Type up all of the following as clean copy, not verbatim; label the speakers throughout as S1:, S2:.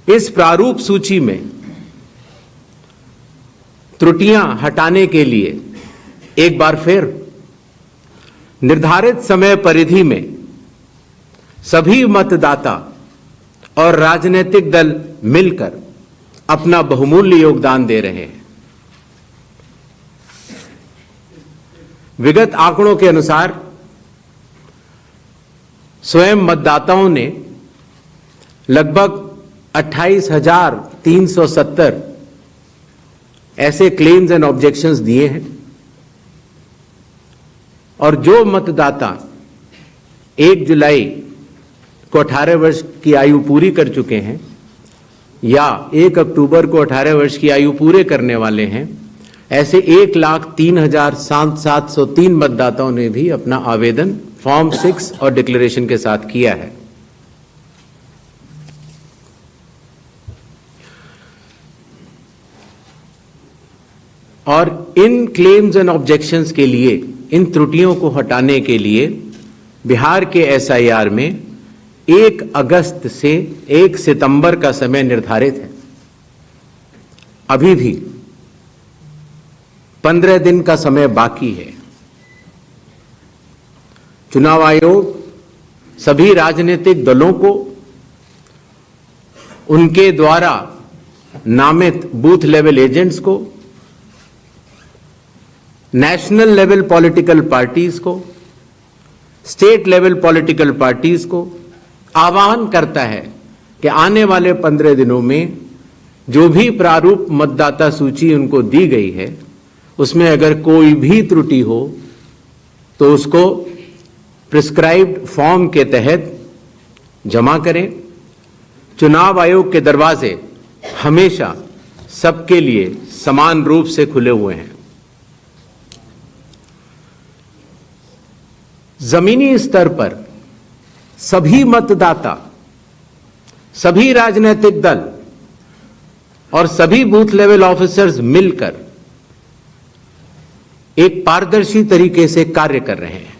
S1: इस प्रारूप सूची में त्रुटियां हटाने के लिए एक बार फिर निर्धारित समय परिधि में सभी मतदाता और राजनीतिक दल मिलकर अपना बहुमूल्य योगदान दे रहे हैं। विगत आंकड़ों के अनुसार स्वयं मतदाताओं ने लगभग 28,370 ऐसे क्लेम्स एंड ऑब्जेक्शंस दिए हैं और जो मतदाता 1 जुलाई को 18 वर्ष की आयु पूरी कर चुके हैं या 1 अक्टूबर को 18 वर्ष की आयु पूरे करने वाले हैं, ऐसे 1,03,703 मतदाताओं ने भी अपना आवेदन फॉर्म 6 और डिक्लेरेशन के साथ किया है। और इन क्लेम्स एंड ऑब्जेक्शंस के लिए, इन त्रुटियों को हटाने के लिए बिहार के एसआईआर में 1 अगस्त से 1 सितंबर का समय निर्धारित है। अभी भी 15 दिन का समय बाकी है। चुनाव आयोग सभी राजनीतिक दलों को उनके द्वारा नामित बूथ लेवल एजेंट्स को, नेशनल लेवल पॉलिटिकल पार्टीज को, स्टेट लेवल पॉलिटिकल पार्टीज को आह्वान करता है कि आने वाले 15 दिनों में जो भी प्रारूप मतदाता सूची उनको दी गई है उसमें अगर कोई भी त्रुटि हो तो उसको प्रिस्क्राइब्ड फॉर्म के तहत जमा करें। चुनाव आयोग के दरवाजे हमेशा सबके लिए समान रूप से खुले हुए हैं। जमीनी स्तर पर सभी मतदाता, सभी राजनीतिक दल और सभी बूथ लेवल ऑफिसर्स मिलकर एक पारदर्शी तरीके से कार्य कर रहे हैं,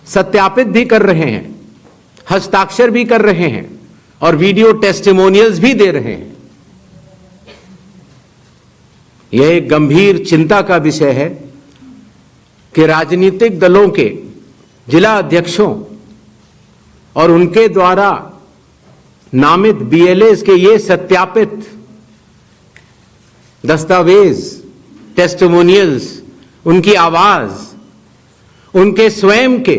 S1: सत्यापित भी कर रहे हैं, हस्ताक्षर भी कर रहे हैं और वीडियो टेस्टिमोनियल्स भी दे रहे हैं। यह एक गंभीर चिंता का विषय है कि राजनीतिक दलों के जिला अध्यक्षों और उनके द्वारा नामित बीएलएस के ये सत्यापित दस्तावेज, टेस्टिमोनियल्स, उनकी आवाज उनके स्वयं के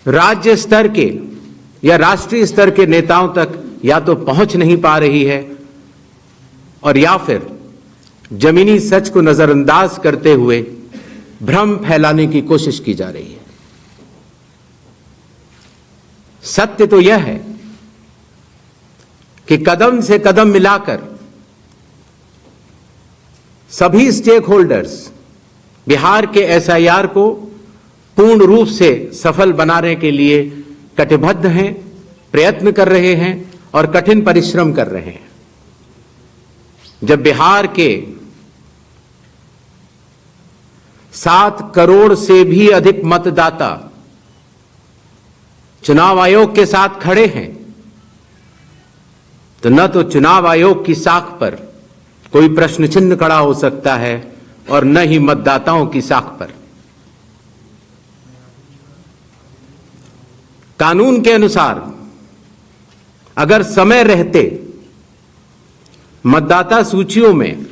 S1: राज्य स्तर के या राष्ट्रीय स्तर के नेताओं तक या तो पहुंच नहीं पा रही है और या फिर जमीनी सच को नजरअंदाज करते हुए भ्रम फैलाने की कोशिश की जा रही है। सत्य तो यह है कि कदम से कदम मिलाकर सभी स्टेक होल्डर्स बिहार के एसआईआर को पूर्ण रूप से सफल बनाने के लिए कटिबद्ध हैं, प्रयत्न कर रहे हैं और कठिन परिश्रम कर रहे हैं। जब बिहार के 7 करोड़ से भी अधिक मतदाता चुनाव आयोग के साथ खड़े हैं तो न तो चुनाव आयोग की साख पर कोई प्रश्न चिन्ह खड़ा हो सकता है और न ही मतदाताओं की साख पर। कानून के अनुसार अगर समय रहते मतदाता सूचियों में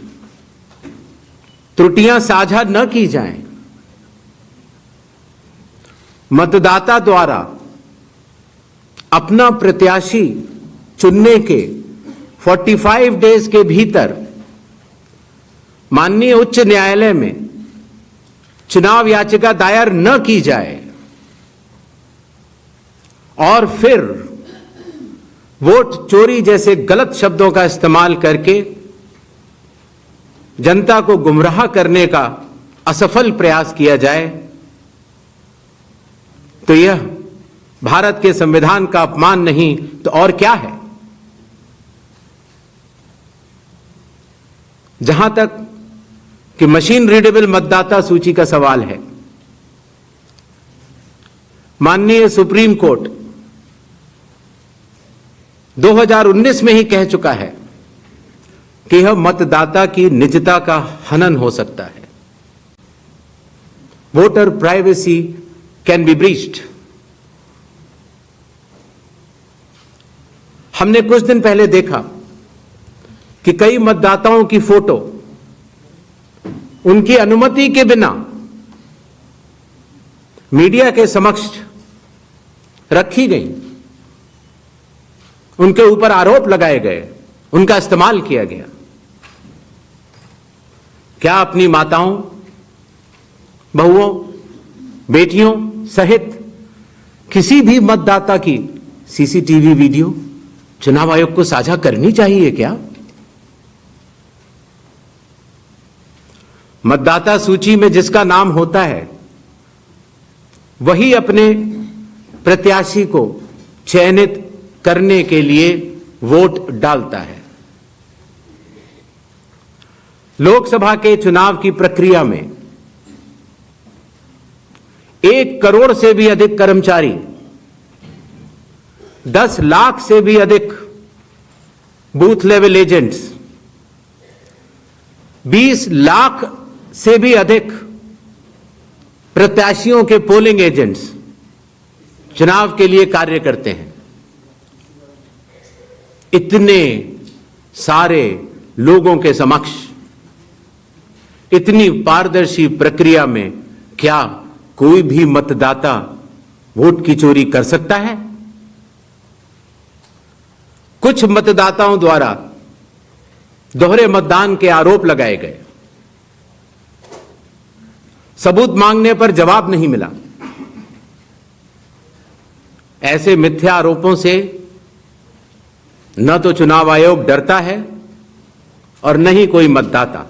S1: त्रुटियां साझा न की जाएं, मतदाता द्वारा अपना प्रत्याशी चुनने के 45 डेज के भीतर माननीय उच्च न्यायालय में चुनाव याचिका दायर न की जाए और फिर वोट चोरी जैसे गलत शब्दों का इस्तेमाल करके जनता को गुमराह करने का असफल प्रयास किया जाए तो यह भारत के संविधान का अपमान नहीं तो और क्या है। जहां तक कि मशीन रीडेबल मतदाता सूची का सवाल है, माननीय सुप्रीम कोर्ट 2019 में ही कह चुका है कि यह मतदाता की निजता का हनन हो सकता है। Voter privacy can be breached. हमने कुछ दिन पहले देखा कि कई मतदाताओं की फोटो उनकी अनुमति के बिना मीडिया के समक्ष रखी गई, उनके ऊपर आरोप लगाए गए, उनका इस्तेमाल किया गया। क्या अपनी माताओं, बहुओं, बेटियों सहित किसी भी मतदाता की सीसीटीवी वीडियो चुनाव आयोग को साझा करनी चाहिए क्या? मतदाता सूची में जिसका नाम होता है वही अपने प्रत्याशी को चयनित करने के लिए वोट डालता है। लोकसभा के चुनाव की प्रक्रिया में 1 करोड़ से भी अधिक कर्मचारी, 10 लाख से भी अधिक बूथ लेवल एजेंट्स, 20 लाख से भी अधिक प्रत्याशियों के पोलिंग एजेंट्स चुनाव के लिए कार्य करते हैं। इतने सारे लोगों के समक्ष इतनी पारदर्शी प्रक्रिया में क्या कोई भी मतदाता वोट की चोरी कर सकता है? कुछ मतदाताओं द्वारा दोहरे मतदान के आरोप लगाए गए। सबूत मांगने पर जवाब नहीं मिला। ऐसे मिथ्या आरोपों से न तो चुनाव आयोग डरता है और न ही कोई मतदाता।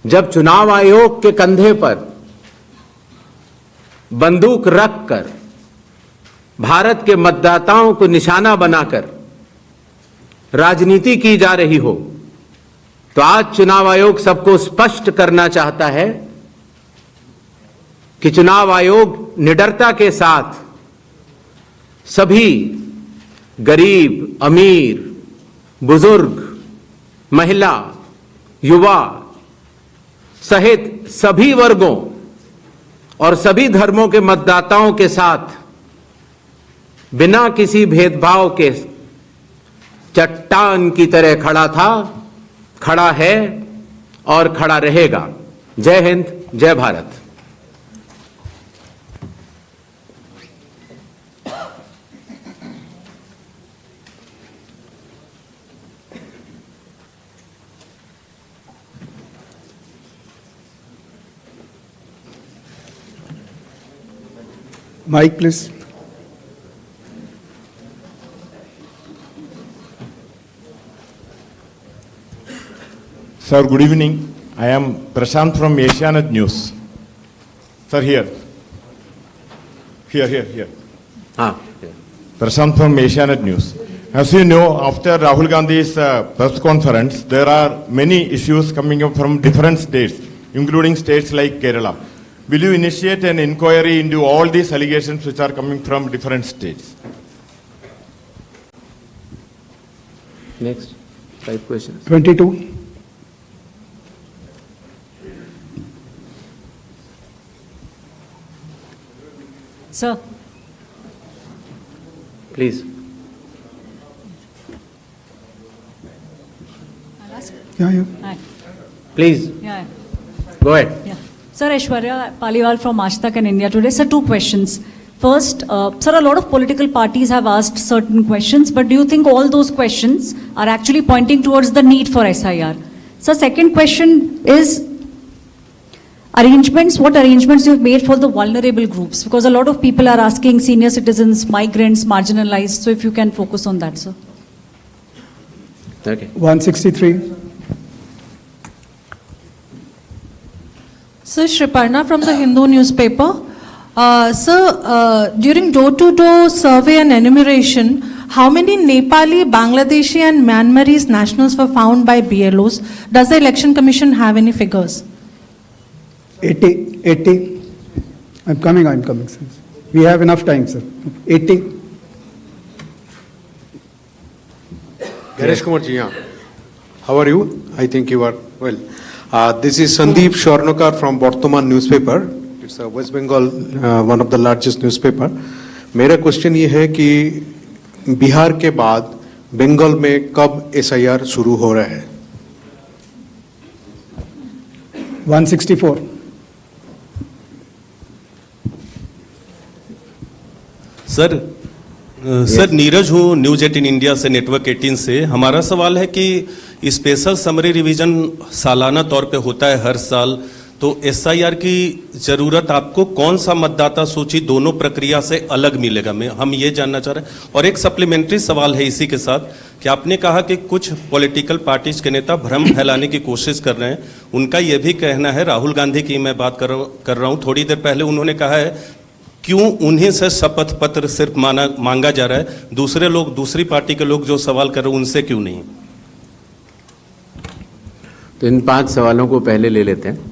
S1: जब चुनाव आयोग के कंधे पर बंदूक रखकर भारत के मतदाताओं को निशाना बनाकर राजनीति की जा रही हो, तो आज चुनाव आयोग सबको स्पष्ट करना चाहता है कि चुनाव आयोग निडरता के साथ सभी गरीब, अमीर, बुजुर्ग, महिला, युवा सहित सभी वर्गों और सभी धर्मों के मतदाताओं के साथ बिना किसी भेदभाव के चट्टान की तरह खड़ा था, खड़ा है और खड़ा रहेगा। जय हिंद, जय Bharat.
S2: Mic, please.
S3: Sir, good evening. I am Prashant from Asianet News. Sir, here. Here. Prashant from Asianet News. As you know, after Rahul Gandhi's press conference, there are many issues coming up from different states, including states like Kerala. Will you initiate an inquiry into all these allegations which are coming from different states?
S1: Next, 5 questions.
S2: 22.
S4: Sir.
S1: Please.
S4: I'll ask.
S2: Yeah.
S4: Hi.
S1: Please.
S4: Yeah.
S1: Go ahead.
S4: Yeah. Sir, Aishwarya Paliwal from Aaj and India Today. Sir, 2 questions. First, sir, a lot of political parties have asked certain questions, but do you think all those questions are actually pointing towards the need for SIR? Sir, second question is what arrangements you've made for the vulnerable groups? Because a lot of people are asking senior citizens, migrants, marginalized. So if you can focus on that, sir.
S1: Okay.
S2: 163.
S5: Sir, Shriparna from the Hindu newspaper. Sir, during door-to-door survey and enumeration, how many Nepali, Bangladeshi and Myanmarese nationals were found by BLOs? Does the Election Commission have any figures?
S2: 80. I'm coming, sir. We have enough time, sir. 80.
S6: Ganesh Kumar ji, yeah. How are you? I think you are well. This is Sandeep Shornokar from Bartaman newspaper. It's a West Bengal, one of the largest newspaper. मेरा question ये है कि बिहार के बाद बंगाल में कब SIR शुरू हो रहा है?
S2: 164.
S7: सर नीरज हूँ न्यूज 18 इंडिया से, नेटवर्क 18 से। हमारा सवाल है कि स्पेशल समरी रिवीजन सालाना तौर पे होता है हर साल, तो SIR की जरूरत आपको कौन सा मतदाता सूची दोनों प्रक्रिया से अलग मिलेगा, हम ये जानना चाह रहे हैं। और एक सप्लीमेंट्री सवाल है इसी के साथ कि आपने कहा कि कुछ पॉलिटिकल पार्टीज के नेता भ्रम फैलाने की कोशिश कर रहे हैं। उनका यह भी कहना है, राहुल गांधी की मैं बात कर रहा हूँ, थोड़ी देर पहले उन्होंने कहा है क्यों उन्हीं से शपथ पत्र सिर्फ मांगा जा रहा है, दूसरे लोग, दूसरी पार्टी के लोग जो सवाल कर रहे हैं उनसे क्यों नहीं।
S1: तो इन 5 सवालों को पहले ले लेते हैं।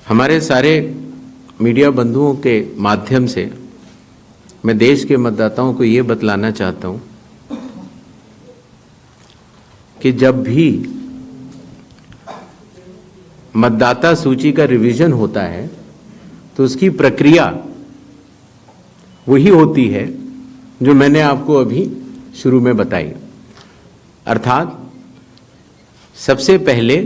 S1: हमारे सारे मीडिया बंधुओं के माध्यम से मैं देश के मतदाताओं को ये बतलाना चाहता हूं कि जब भी मतदाता सूची का रिवीजन होता है तो उसकी प्रक्रिया वही होती है जो मैंने आपको अभी शुरू में बताई। अर्थात सबसे पहले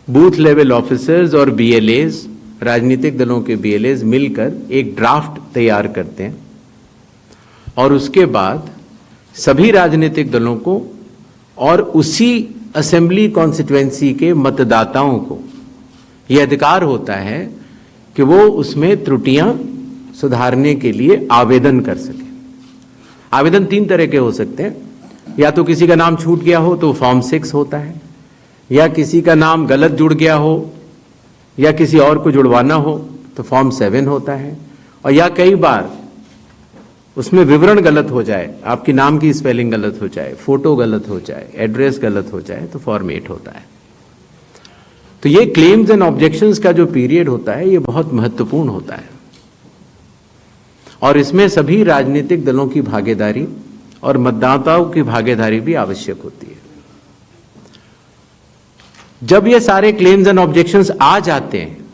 S1: बूथ लेवल ऑफिसर्स और BLAs, राजनीतिक दलों के BLAs मिलकर एक ड्राफ्ट तैयार करते हैं और उसके बाद सभी राजनीतिक दलों को और उसी असेंबली कॉन्स्टिट्यूएंसी के मतदाताओं को यह अधिकार होता है कि वो उसमें त्रुटियां सुधारने के लिए आवेदन कर सके। आवेदन 3 तरह के हो सकते हैं, या तो किसी का नाम छूट गया हो तो फॉर्म 6 होता है, या किसी का नाम गलत जुड़ गया हो या किसी और को जुड़वाना हो तो फॉर्म 7 होता है, और या कई बार उसमें विवरण गलत हो जाए, आपकी नाम की स्पेलिंग गलत हो जाए, फोटो गलत हो जाए, एड्रेस गलत हो जाए तो फॉर्म 8 होता है। तो ये क्लेम्स एंड ऑब्जेक्शंस का जो पीरियड होता है ये बहुत महत्वपूर्ण होता है और इसमें सभी राजनीतिक दलों की भागीदारी और मतदाताओं की भागीदारी भी आवश्यक होती है। जब ये सारे क्लेम्स एंड ऑब्जेक्शंस आ जाते हैं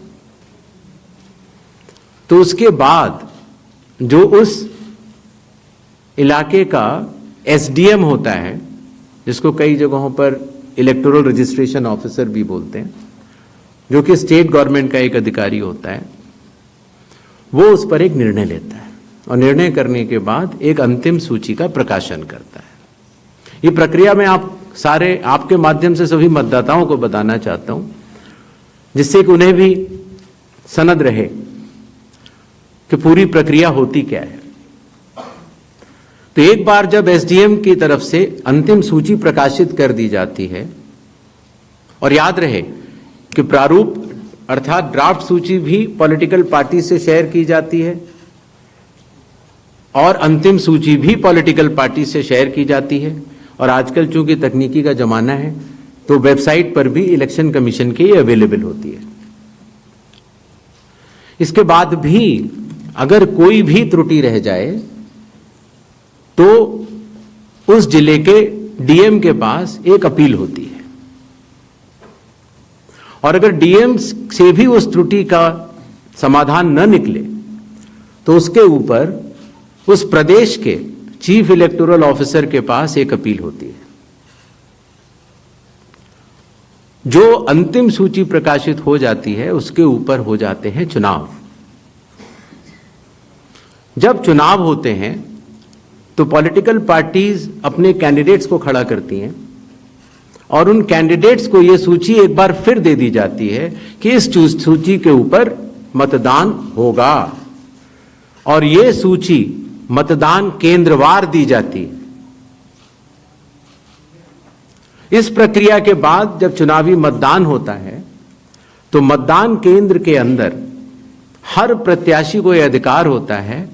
S1: तो उसके बाद जो उस इलाके का SDM होता है, जिसको कई जगहों पर इलेक्टोरल रजिस्ट्रेशन ऑफिसर भी बोलते हैं, जो कि स्टेट गवर्नमेंट का एक अधिकारी होता है, वो उस पर एक निर्णय लेता है और निर्णय करने के बाद एक अंतिम सूची का प्रकाशन करता है। ये प्रक्रिया में आप सारे, आपके माध्यम से सभी मतदाताओं को बताना चाहता हूं, जिससे कि उन्हें भी सनद रहे कि पूरी प्रक्रिया होती क्या है। तो एक बार जब SDM की तरफ से अंतिम सूची प्रकाशित कर दी जाती है, और याद रहे कि प्रारूप अर्थात ड्राफ्ट सूची भी पॉलिटिकल पार्टी से शेयर की जाती है और अंतिम सूची भी पॉलिटिकल पार्टी से शेयर की जाती है, और आजकल चूंकि तकनीकी का जमाना है तो वेबसाइट पर भी इलेक्शन कमीशन की अवेलेबल होती है। इसके बाद भी अगर कोई भी त्रुटि रह जाए तो उस जिले के DM के पास एक अपील होती है, और अगर DM से भी उस त्रुटि का समाधान न निकले तो उसके ऊपर उस प्रदेश के चीफ इलेक्टोरल ऑफिसर के पास एक अपील होती है। जो अंतिम सूची प्रकाशित हो जाती है उसके ऊपर हो जाते हैं चुनाव। जब चुनाव होते हैं तो पॉलिटिकल पार्टीज अपने कैंडिडेट्स को खड़ा करती हैं और उन कैंडिडेट्स को यह सूची एक बार फिर दे दी जाती है कि इस सूची के ऊपर मतदान होगा, और यह सूची मतदान केंद्रवार दी जाती है। इस प्रक्रिया के बाद जब चुनावी मतदान होता है तो मतदान केंद्र के अंदर हर प्रत्याशी को यह अधिकार होता है